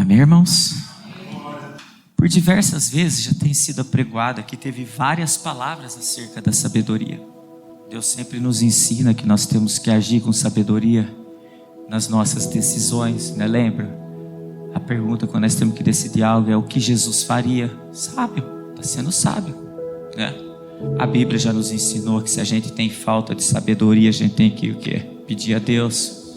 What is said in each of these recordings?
Amém, irmãos? Por diversas vezes já tem sido apregoado aqui, teve várias palavras acerca da sabedoria. Deus sempre nos ensina que nós temos que agir com sabedoria nas nossas decisões, né? Lembra? A pergunta quando nós temos que decidir algo é o que Jesus faria? Sábio, está sendo sábio, né? A Bíblia já nos ensinou que se a gente tem falta de sabedoria, a gente tem que o quê? Pedir a Deus.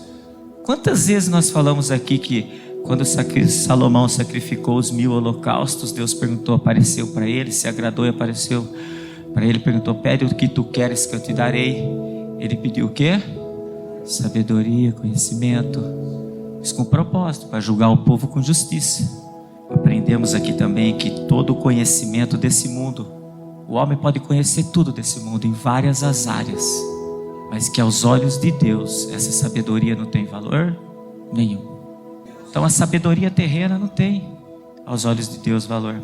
Quantas vezes nós falamos aqui que quando Salomão sacrificou os 1000 holocaustos, Deus perguntou, apareceu para ele, se agradou e apareceu para ele, perguntou, pede o que tu queres que eu te darei. Ele pediu o quê? Sabedoria, conhecimento, isso com propósito, para julgar o povo com justiça. Aprendemos aqui também que todo o conhecimento desse mundo, o homem pode conhecer tudo desse mundo em várias as áreas, mas que aos olhos de Deus essa sabedoria não tem valor nenhum. Então a sabedoria terrena não tem aos olhos de Deus valor.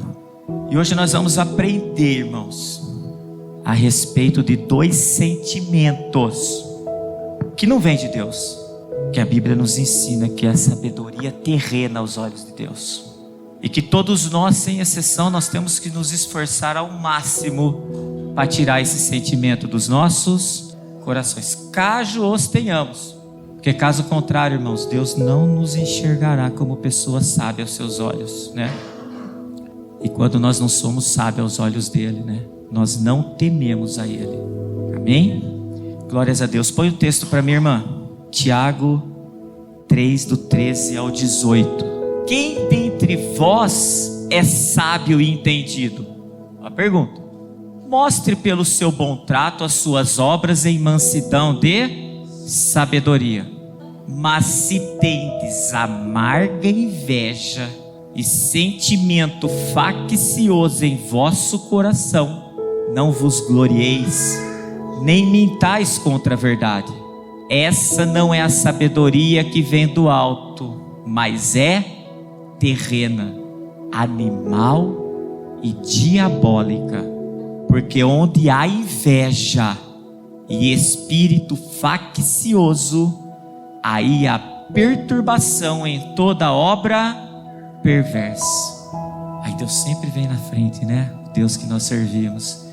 E hoje nós vamos aprender, irmãos, a respeito de 2 sentimentos que não vêm de Deus, que a Bíblia nos ensina que é a sabedoria terrena aos olhos de Deus. E que todos nós, sem exceção, nós temos que nos esforçar ao máximo para tirar esse sentimento dos nossos corações, caso os tenhamos. Porque caso contrário, irmãos, Deus não nos enxergará como pessoa sábia aos seus olhos, né? E quando nós não somos sábios aos olhos dele, né? Nós não tememos a ele. Amém? Glórias a Deus. Põe o texto para minha irmã. Tiago 3, do 13 ao 18. Quem dentre vós é sábio e entendido? Uma pergunta. Mostre pelo seu bom trato as suas obras em mansidão de sabedoria. Mas se tendes amarga inveja e sentimento faccioso em vosso coração, não vos glorieis, nem mintais contra a verdade. Essa não é a sabedoria que vem do alto, mas é terrena, animal e diabólica. Porque onde há inveja e espírito faccioso, aí há perturbação em toda obra perversa. Aí Deus sempre vem na frente, né? O Deus que nós servimos.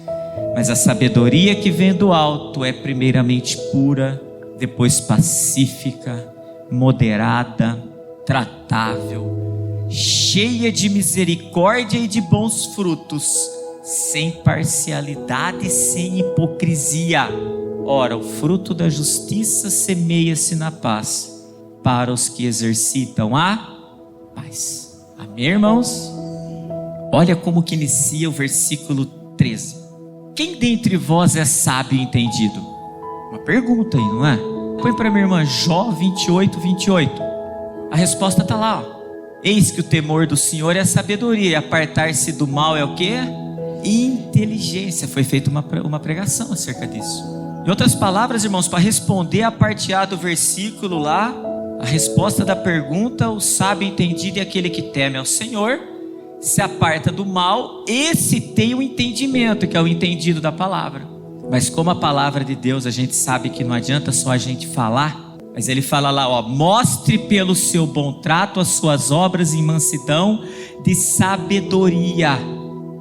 Mas a sabedoria que vem do alto é primeiramente pura, depois pacífica, moderada, tratável, cheia de misericórdia e de bons frutos, sem parcialidade e sem hipocrisia. Ora, o fruto da justiça semeia-se na paz para os que exercitam a paz. Amém, irmãos? Olha como que inicia o versículo 13. Quem dentre vós é sábio e entendido? Uma pergunta aí, não é? Põe para minha irmã Jó 28, 28. A resposta está lá, ó. Eis que o temor do Senhor é a sabedoria, e apartar-se do mal é o quê? Inteligência. Foi feita uma pregação acerca disso. Em outras palavras, irmãos, para responder a parte A do versículo lá, a resposta da pergunta, o sábio entendido é aquele que teme ao Senhor, se aparta do mal, esse tem o entendimento, que é o entendido da palavra. Mas como a palavra de Deus, a gente sabe que não adianta só a gente falar, mas ele fala lá, ó, mostre pelo seu bom trato as suas obras em mansidão de sabedoria.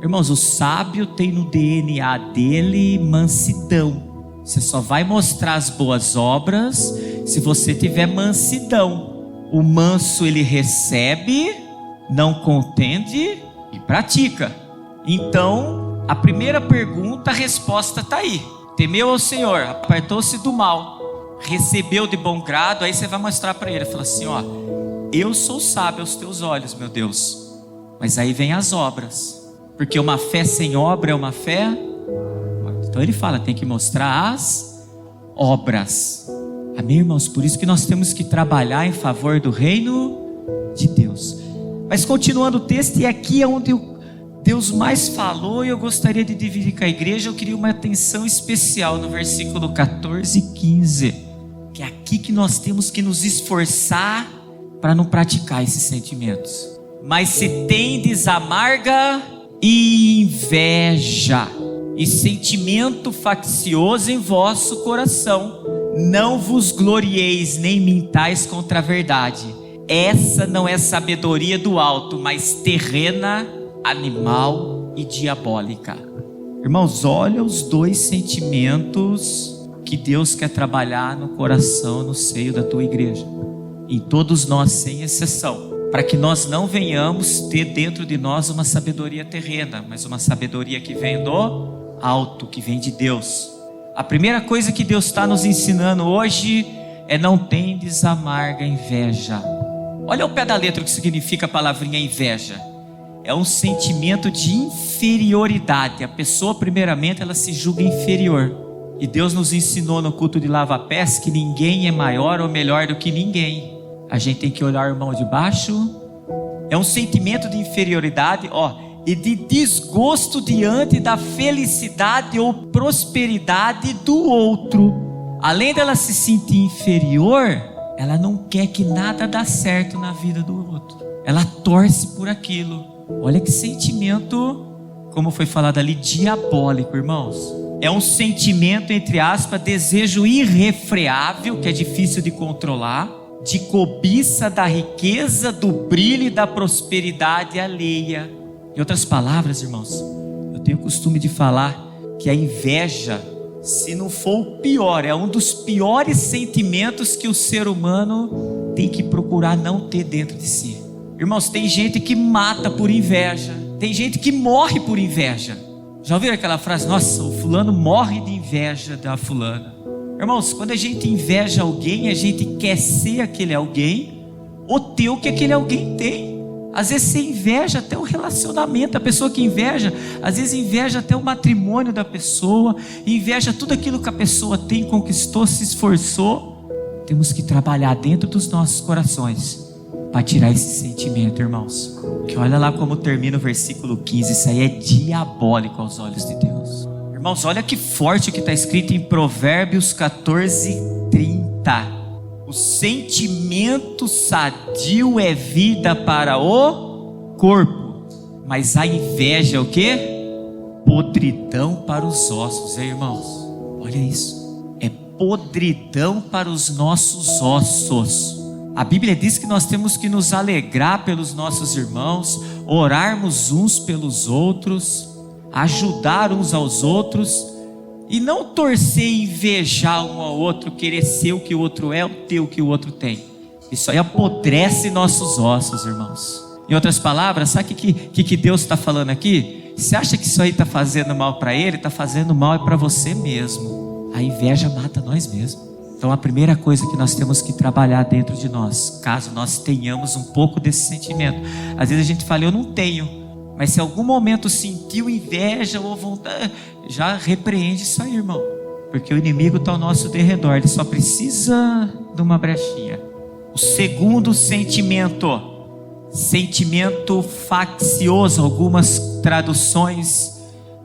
Irmãos, o sábio tem no DNA dele mansidão. Você só vai mostrar as boas obras se você tiver mansidão. O manso ele recebe, não contende e pratica. Então, a primeira pergunta, a resposta está aí. Temeu ao Senhor, apartou-se do mal, recebeu de bom grado. Aí você vai mostrar para ele, fala assim, ó, eu sou sábio aos teus olhos, meu Deus. Mas aí vem as obras. Porque uma fé sem obra é uma fé. Então ele fala, tem que mostrar as obras. Amém, irmãos? Por isso que nós temos que trabalhar em favor do reino de Deus. Mas continuando o texto, e aqui é onde Deus mais falou, e eu gostaria de dividir com a igreja. Eu queria uma atenção especial no versículo 14 e 15. Que é aqui que nós temos que nos esforçar para não praticar esses sentimentos. Mas se tendes amarga e inveja e sentimento faccioso em vosso coração, não vos glorieis nem mintais contra a verdade. essa não é sabedoria do alto, mas terrena, animal e diabólica. Irmãos, olha os dois sentimentos que Deus quer trabalhar no coração, no seio da tua igreja, em todos nós sem exceção, para que nós não venhamos ter dentro de nós uma sabedoria terrena, mas uma sabedoria que vem do alto, que vem de Deus. A primeira coisa que Deus está nos ensinando hoje é: não tendes amarga inveja. Olha ao pé da letra o que significa a palavrinha inveja. É um sentimento de inferioridade. A pessoa, primeiramente, ela se julga inferior. E Deus nos ensinou no culto de lava-pés que ninguém é maior ou melhor do que ninguém. A gente tem que olhar o irmão de baixo. É um sentimento de inferioridade, e de desgosto diante da felicidade ou prosperidade do outro. Além dela se sentir inferior, ela não quer que nada dê certo na vida do outro. Ela torce por aquilo. Olha que sentimento, como foi falado ali, diabólico, irmãos. É um sentimento, entre aspas, desejo irrefreável, que é difícil de controlar, de cobiça da riqueza, do brilho e da prosperidade alheia. Em outras palavras, irmãos, eu tenho o costume de falar que a inveja, se não for o pior, é um dos piores sentimentos que o ser humano tem que procurar não ter dentro de si. Irmãos, tem gente que mata por inveja, tem gente que morre por inveja. Já ouviram aquela frase: nossa, o fulano morre de inveja da fulana? Irmãos, quando a gente inveja alguém, a gente quer ser aquele alguém ou ter o que aquele alguém tem. Às vezes você inveja até o relacionamento. A pessoa que inveja, às vezes inveja até o matrimônio da pessoa, inveja tudo aquilo que a pessoa tem, conquistou, se esforçou. Temos que trabalhar dentro dos nossos corações para tirar esse sentimento, irmãos. Que olha lá como termina o versículo 15. Isso aí é diabólico aos olhos de Deus. Irmãos, olha que forte o que está escrito em Provérbios 14:30. O sentimento sadio é vida para o corpo, mas a inveja é o quê? Podridão para os ossos, irmãos. Olha isso. É podridão para os nossos ossos. A Bíblia diz que nós temos que nos alegrar pelos nossos irmãos, orarmos uns pelos outros, ajudar uns aos outros, e não torcer e invejar um ao outro, querer ser o que o outro é, ou ter o que o outro tem. Isso aí apodrece nossos ossos, irmãos. Em outras palavras, sabe o que Deus está falando aqui? Você acha que isso aí está fazendo mal para ele? Está fazendo mal para você mesmo. A inveja mata nós mesmos. Então a primeira coisa que nós temos que trabalhar dentro de nós, caso nós tenhamos um pouco desse sentimento. Às vezes a gente fala: eu não tenho. Mas se em algum momento sentiu inveja ou vontade, já repreende isso aí, irmão. Porque o inimigo está ao nosso derredor, ele só precisa de uma brechinha. O segundo sentimento faccioso. Algumas traduções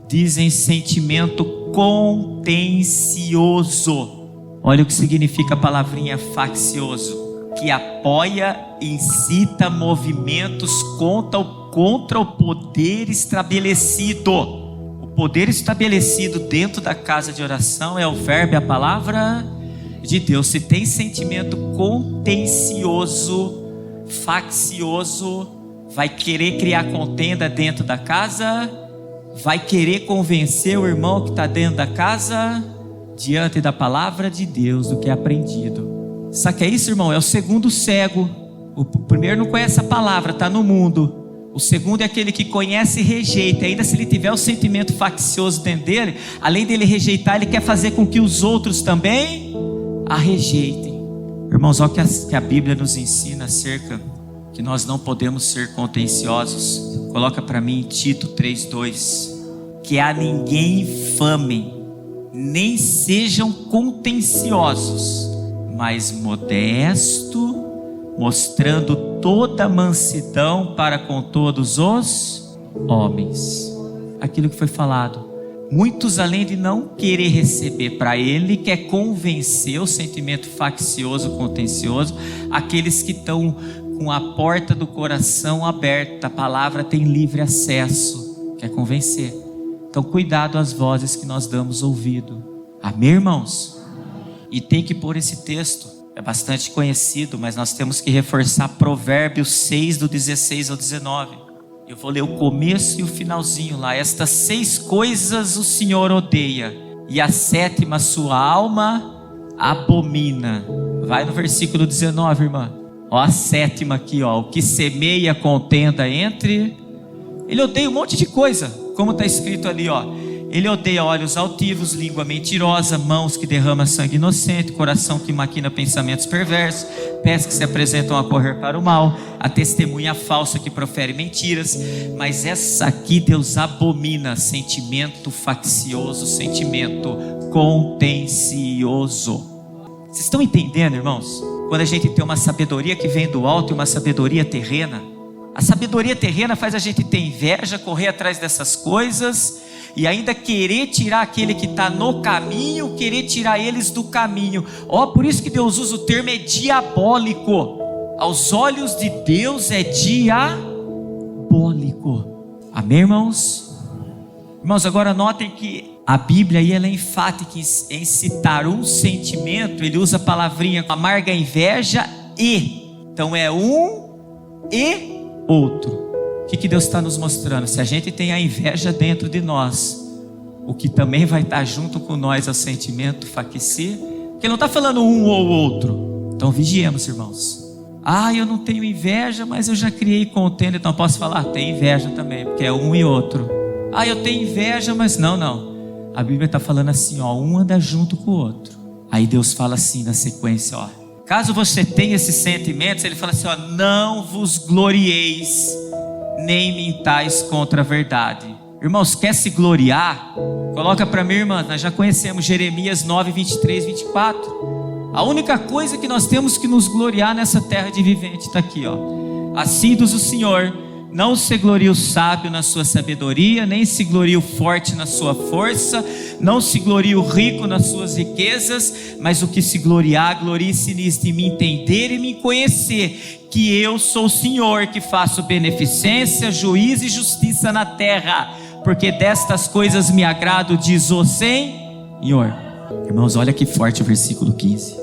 dizem sentimento contencioso. Olha o que significa a palavrinha faccioso: que apoia, incita movimentos contra o poder estabelecido. O poder estabelecido dentro da casa de oração é o verbo e a palavra de Deus. Se tem sentimento contencioso, faccioso, vai querer criar contenda dentro da casa, vai querer convencer o irmão que está dentro da casa diante da palavra de Deus, do que é aprendido. Sabe o que é isso, irmão? É o segundo cego. O primeiro não conhece a palavra, está no mundo. O segundo é aquele que conhece e rejeita. Ainda se ele tiver o sentimento faccioso dentro dele, além dele rejeitar, ele quer fazer com que os outros também a rejeitem. Irmãos, olha que a Bíblia nos ensina acerca que nós não podemos ser contenciosos. Coloca para mim Tito 3:2. Que a ninguém infamem, nem sejam contenciosos, mas modesto, mostrando toda mansidão para com todos os homens. Aquilo que foi falado. Muitos, além de não querer receber para ele, quer convencer o sentimento faccioso, contencioso, aqueles que estão com a porta do coração aberta. A palavra tem livre acesso, quer convencer. Então cuidado às vozes que nós damos ouvido. Amém, irmãos? E tem que pôr esse texto. É bastante conhecido, mas nós temos que reforçar Provérbios 6, do 16 ao 19. Eu vou ler o começo e o finalzinho lá. Estas 6 coisas o Senhor odeia, e a 7ª sua alma abomina. Vai no versículo 19, irmã. Ó, a 7ª aqui, ó. O que semeia contenda entre... Ele odeia um monte de coisa, como está escrito ali, ó. Ele odeia olhos altivos, língua mentirosa, mãos que derramam sangue inocente, coração que maquina pensamentos perversos, pés que se apresentam a correr para o mal, a testemunha falsa que profere mentiras. Mas essa aqui Deus abomina: sentimento faccioso, sentimento contencioso. Vocês estão entendendo, irmãos? Quando a gente tem uma sabedoria que vem do alto e uma sabedoria terrena, a sabedoria terrena faz a gente ter inveja, correr atrás dessas coisas e ainda querer tirar aquele que está no caminho, querer tirar eles do caminho. Ó, por isso que Deus usa o termo é diabólico. Aos olhos de Deus é diabólico. Amém, irmãos? Irmãos, agora notem que a Bíblia aí ela é enfática em citar um sentimento. Ele usa a palavrinha amarga inveja e. Então é um e outro. O que Deus está nos mostrando? Se a gente tem a inveja dentro de nós, o que também vai estar junto com nós é o sentimento faccioso. Porque ele não está falando um ou outro. Então vigiemos, irmãos. Ah, eu não tenho inveja, mas eu já criei contenda, então posso falar, tem inveja também, porque é um e outro. Ah, eu tenho inveja, mas não. A Bíblia está falando assim, ó, um anda junto com o outro. Aí Deus fala assim na sequência, ó. Caso você tenha esses sentimentos, ele fala assim, ó, não vos glorieis, nem mintais contra a verdade. Irmãos, quer se gloriar? Coloca para mim, irmã, nós já conhecemos Jeremias 9, 23, 24. A única coisa que nós temos que nos gloriar nessa terra de vivente está aqui, ó. Assim diz o Senhor: não se glorie o sábio na sua sabedoria, nem se glorie o forte na sua força, não se glorie o rico nas suas riquezas, mas o que se gloriar, glorie-se nisto, em me entender e me conhecer, que eu sou o Senhor, que faço beneficência, juízo e justiça na terra, porque destas coisas me agrado, diz o Senhor. Irmãos, olha que forte o versículo 15.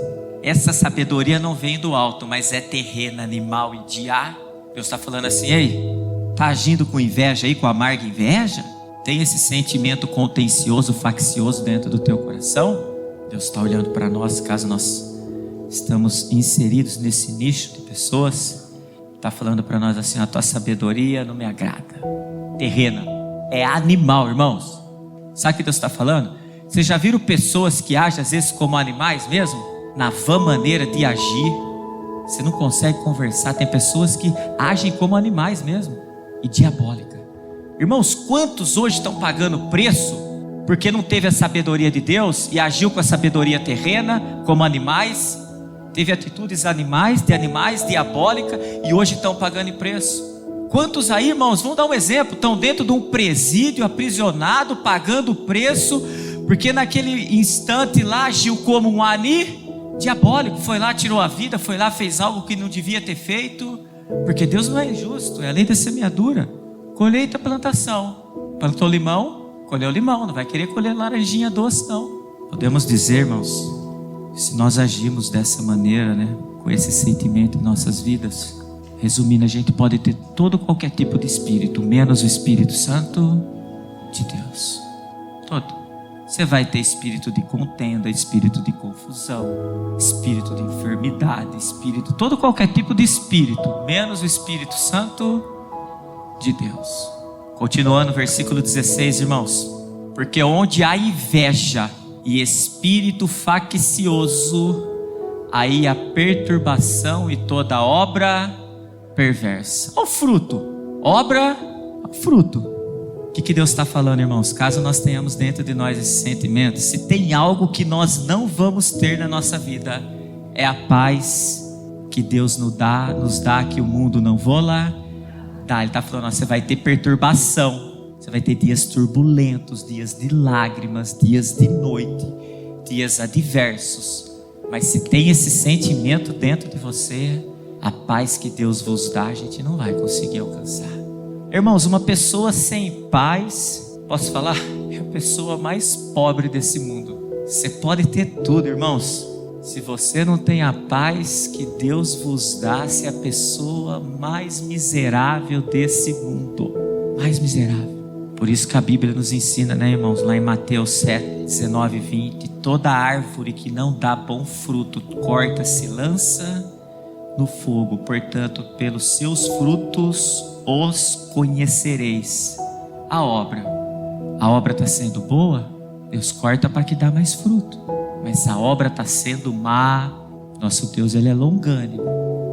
Essa sabedoria não vem do alto, mas é terrena, animal e Deus está falando assim, ei, está agindo com inveja aí, com amarga inveja? Tem esse sentimento contencioso, faccioso dentro do teu coração? Deus está olhando para nós, caso nós estamos inseridos nesse nicho de pessoas, está falando para nós assim, a tua sabedoria não me agrada. Terrena, é animal, irmãos. Sabe o que Deus está falando? Vocês já viram pessoas que agem às vezes como animais mesmo? Na vã maneira de agir. Você não consegue conversar. Tem pessoas que agem como animais mesmo. E diabólica. Irmãos, quantos hoje estão pagando preço porque não teve a sabedoria de Deus e agiu com a sabedoria terrena como animais? Teve atitudes animais diabólica e hoje estão pagando preço. Quantos aí, irmãos, vamos dar um exemplo, estão dentro de um presídio, aprisionado, pagando preço porque naquele instante lá agiu como um diabólico, foi lá, tirou a vida, foi lá, fez algo que não devia ter feito, porque Deus não é injusto, é a lei da semeadura, colheita, plantação. Plantou limão, colheu limão, não vai querer colher laranjinha doce não. Podemos dizer, irmãos, se nós agimos dessa maneira, né, com esse sentimento em nossas vidas, resumindo, a gente pode ter qualquer tipo de espírito, menos o Espírito Santo de Deus. Todo. Você vai ter espírito de contenda, espírito de confusão, espírito de enfermidade, qualquer tipo de espírito, menos o Espírito Santo de Deus. Continuando, versículo 16, irmãos. Porque onde há inveja e espírito faccioso, aí há perturbação e toda obra perversa. O fruto, obra, fruto. O que Deus está falando, irmãos? Caso nós tenhamos dentro de nós esse sentimento, se tem algo que nós não vamos ter na nossa vida, é a paz que Deus nos dá, que o mundo não dá. Ele está falando, você vai ter perturbação, você vai ter dias turbulentos, dias de lágrimas, dias de noite, dias adversos. Mas se tem esse sentimento dentro de você, a paz que Deus vos dá, a gente não vai conseguir alcançar. Irmãos, uma pessoa sem paz, posso falar, é a pessoa mais pobre desse mundo. Você pode ter tudo, irmãos. Se você não tem a paz que Deus vos dá, se é a pessoa mais miserável desse mundo, mais miserável. Por isso que a Bíblia nos ensina, né, irmãos, lá em Mateus 7, 19 e 20, toda árvore que não dá bom fruto, corta-se, lança no fogo. Portanto, pelos seus frutos os conhecereis. A obra está sendo boa, Deus corta para que dá mais fruto. Mas se a obra está sendo má, nosso Deus, Ele é longânimo.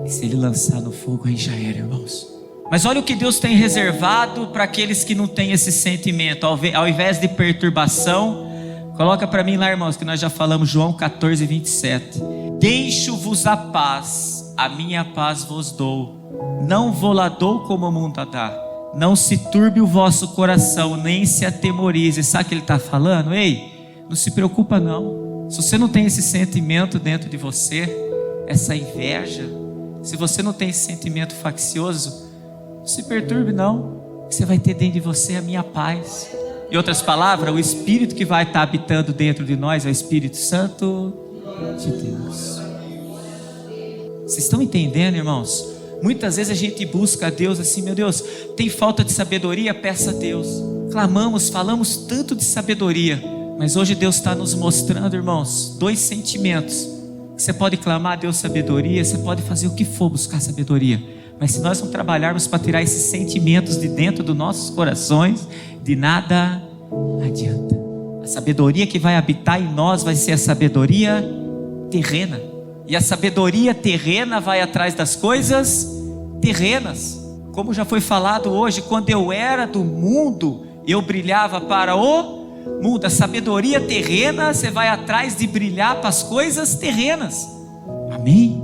E se Ele lançar no fogo, aí já era, irmãos. Mas olha o que Deus tem reservado para aqueles que não têm esse sentimento. Ao invés de perturbação, coloca para mim lá, irmãos, que nós já falamos, João 14, 27. Deixo-vos a paz, a minha paz vos dou. Não vou lá dou como o mundo a dá. Não se turbe o vosso coração, nem se atemorize. Sabe o que Ele está falando? Ei, não se preocupa não. Se você não tem esse sentimento dentro de você, essa inveja, se você não tem esse sentimento faccioso, não se perturbe não. Você vai ter dentro de você a minha paz. Em outras palavras, o Espírito que vai estar habitando dentro de nós é o Espírito Santo de Deus. Vocês estão entendendo, irmãos? Muitas vezes a gente busca a Deus assim, meu Deus, tem falta de sabedoria? Peça a Deus. Clamamos, falamos tanto de sabedoria, mas hoje Deus está nos mostrando, irmãos, 2 sentimentos. Você pode clamar a Deus sabedoria, você pode fazer o que for buscar sabedoria, mas se nós não trabalharmos para tirar esses sentimentos de dentro dos nossos corações, de nada adianta. A sabedoria que vai habitar em nós vai ser a sabedoria terrena. E a sabedoria terrena vai atrás das coisas terrenas. Como já foi falado hoje, quando eu era do mundo, eu brilhava para o mundo. A sabedoria terrena, você vai atrás de brilhar para as coisas terrenas. Amém?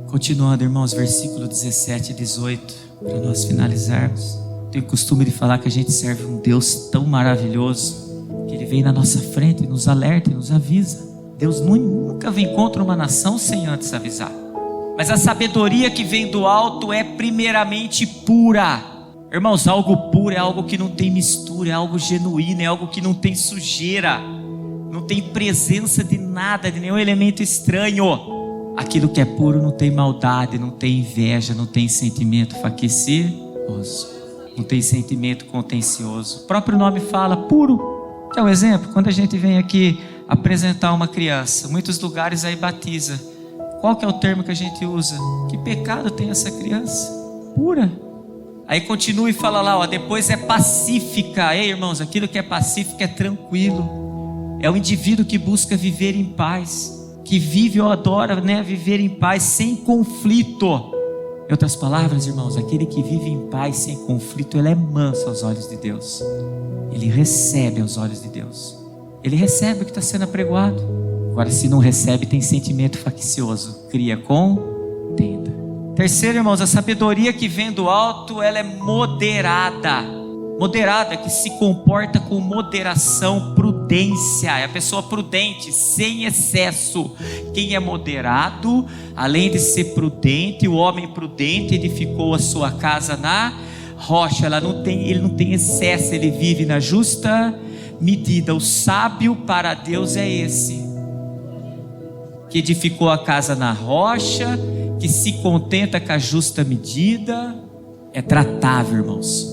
Continuando, irmãos, versículo 17 e 18, para nós finalizarmos. Tenho o costume de falar que a gente serve um Deus tão maravilhoso, que Ele vem na nossa frente, nos alerta e nos avisa. Deus nunca vem contra uma nação sem antes avisar. Mas a sabedoria que vem do alto é primeiramente pura. Irmãos, algo puro é algo que não tem mistura, é algo genuíno, é algo que não tem sujeira, não tem presença de nada, de nenhum elemento estranho. Aquilo que é puro não tem maldade, não tem inveja, não tem sentimento faccioso, não tem sentimento contencioso. O próprio nome fala puro. Quer um exemplo? Quando a gente vem aqui apresentar uma criança, muitos lugares aí batiza. Qual que é o termo que a gente usa? Que pecado tem essa criança? Pura. Aí continua e fala lá, depois é pacífica. Ei, irmãos, aquilo que é pacífico é tranquilo. É o indivíduo que busca viver em paz, que vive ou adora, viver em paz sem conflito. Em outras palavras, irmãos, aquele que vive em paz sem conflito, ele é manso aos olhos de Deus. Ele recebe aos olhos de Deus. Ele recebe o que está sendo apregoado. Agora, se não recebe, tem sentimento faccioso, cria contenda. Terceiro, irmãos, a sabedoria que vem do alto, ela é moderada. Moderada, que se comporta com moderação, prudência. É a pessoa prudente, sem excesso. Quem é moderado, além de ser prudente, o homem prudente edificou a sua casa na rocha. Ele não tem excesso, ele vive na justa medida. O sábio para Deus é esse, que edificou a casa na rocha, que se contenta com a justa medida. É tratável, irmãos.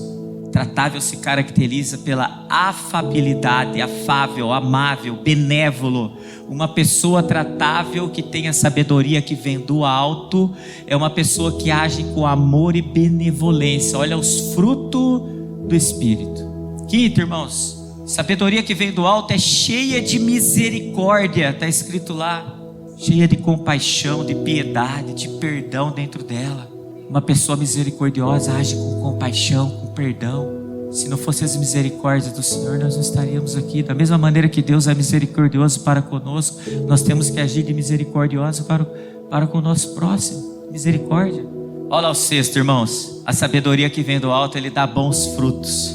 Tratável se caracteriza pela afabilidade, afável, amável, benévolo. Uma pessoa tratável que tem a sabedoria que vem do alto é uma pessoa que age com amor e benevolência. Olha os frutos do Espírito. Quinto, irmãos, sabedoria que vem do alto é cheia de misericórdia. Está escrito lá, cheia de compaixão, de piedade, de perdão dentro dela. Uma pessoa misericordiosa age com compaixão, com perdão. Se não fossem as misericórdias do Senhor, nós não estaríamos aqui. Da mesma maneira que Deus é misericordioso para conosco, nós temos que agir de misericordioso para com o nosso próximo. Misericórdia. Olha lá o sexto, irmãos. A sabedoria que vem do alto, ele dá bons frutos.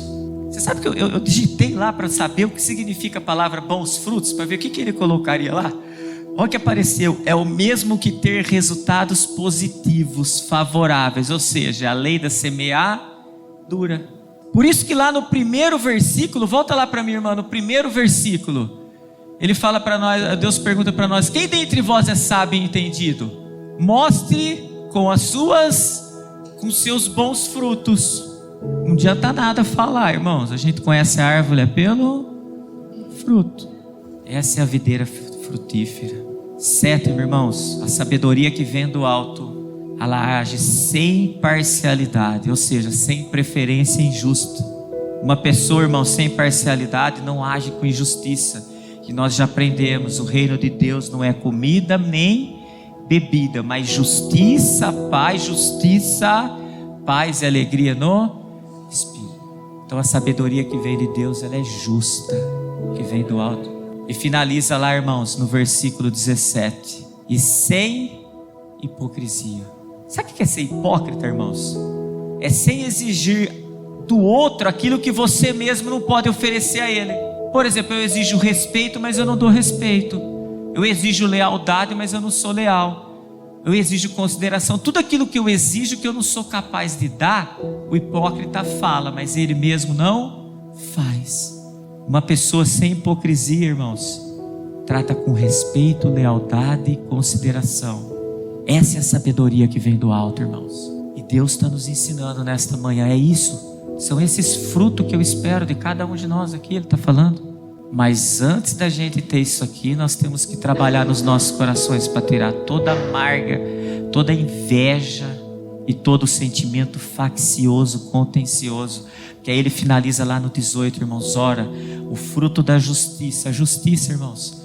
Você sabe que eu digitei lá para saber o que significa a palavra bons frutos, para ver o que ele colocaria lá. Olha o que apareceu, é o mesmo que ter resultados positivos, favoráveis, ou seja, a lei da semeadura. Por isso que lá no primeiro versículo, volta lá para mim, irmã, no primeiro versículo, Ele fala para nós, Deus pergunta para nós: quem dentre vós é sábio e entendido? Mostre com seus bons frutos. Não adianta nada falar, irmãos. A gente conhece a árvore pelo fruto. Essa é a videira frutífera. Sétimo, irmãos, a sabedoria que vem do alto, ela age sem parcialidade, ou seja, sem preferência injusta. Uma pessoa, irmão, sem parcialidade não age com injustiça. Que nós já aprendemos, o reino de Deus não é comida nem bebida, mas justiça, paz e alegria no Espírito. Então a sabedoria que vem de Deus, ela é justa, que vem do alto. E finaliza lá, irmãos, no versículo 17: e sem hipocrisia. Sabe o que é ser hipócrita, irmãos? É sem exigir do outro aquilo que você mesmo não pode oferecer a ele. Por exemplo, eu exijo respeito, mas eu não dou respeito. Eu exijo lealdade, mas eu não sou leal. Eu exijo consideração. Tudo aquilo que eu exijo que eu não sou capaz de dar, o hipócrita fala, mas ele mesmo não faz. Uma pessoa sem hipocrisia, irmãos, trata com respeito, lealdade e consideração. Essa é a sabedoria que vem do alto, irmãos. E Deus está nos ensinando nesta manhã. É isso. São esses frutos que eu espero de cada um de nós aqui, Ele está falando. Mas antes da gente ter isso aqui, nós temos que trabalhar nos nossos corações para tirar toda amarga, toda inveja e todo sentimento faccioso, contencioso. Que aí ele finaliza lá no 18, irmãos. Ora, o fruto da justiça. A justiça, irmãos,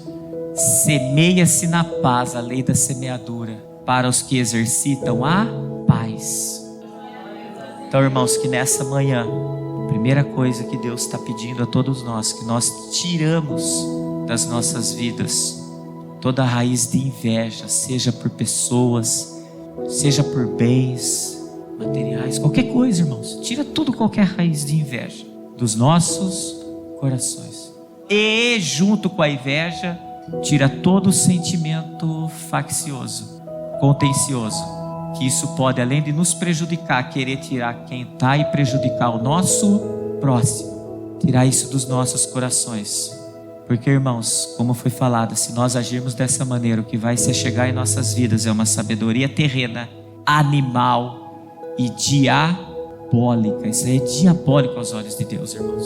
semeia-se na paz, a lei da semeadura, para os que exercitam a paz. Então, irmãos, que nessa manhã, a primeira coisa que Deus está pedindo a todos nós, que nós tiramos das nossas vidas toda a raiz de inveja, seja por pessoas, seja por bens materiais, qualquer coisa, irmãos. Tira tudo, qualquer raiz de inveja dos nossos corações. E junto com a inveja, tira todo o sentimento faccioso, contencioso. Que isso pode, além de nos prejudicar, querer tirar quem está e prejudicar o nosso próximo. Tirar isso dos nossos corações. Porque, irmãos, como foi falado, se nós agirmos dessa maneira, o que vai se chegar em nossas vidas é uma sabedoria terrena, animal e diabólica. Isso aí é diabólico aos olhos de Deus, irmãos.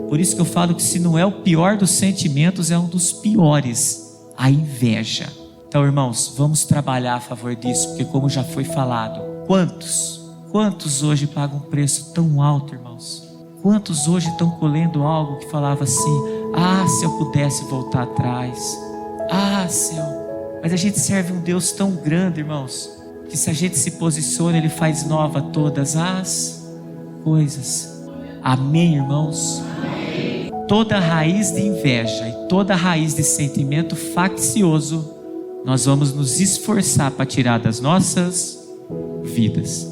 Por isso que eu falo que se não é o pior dos sentimentos, é um dos piores, a inveja. Então, irmãos, vamos trabalhar a favor disso, porque como já foi falado, quantos hoje pagam um preço tão alto, irmãos? Quantos hoje estão colhendo algo que falava assim: ah, se eu pudesse voltar atrás, mas a gente serve um Deus tão grande, irmãos, que se a gente se posiciona, Ele faz nova todas as coisas. Amém, irmãos? Amém. Toda raiz de inveja e toda raiz de sentimento faccioso, nós vamos nos esforçar para tirar das nossas vidas.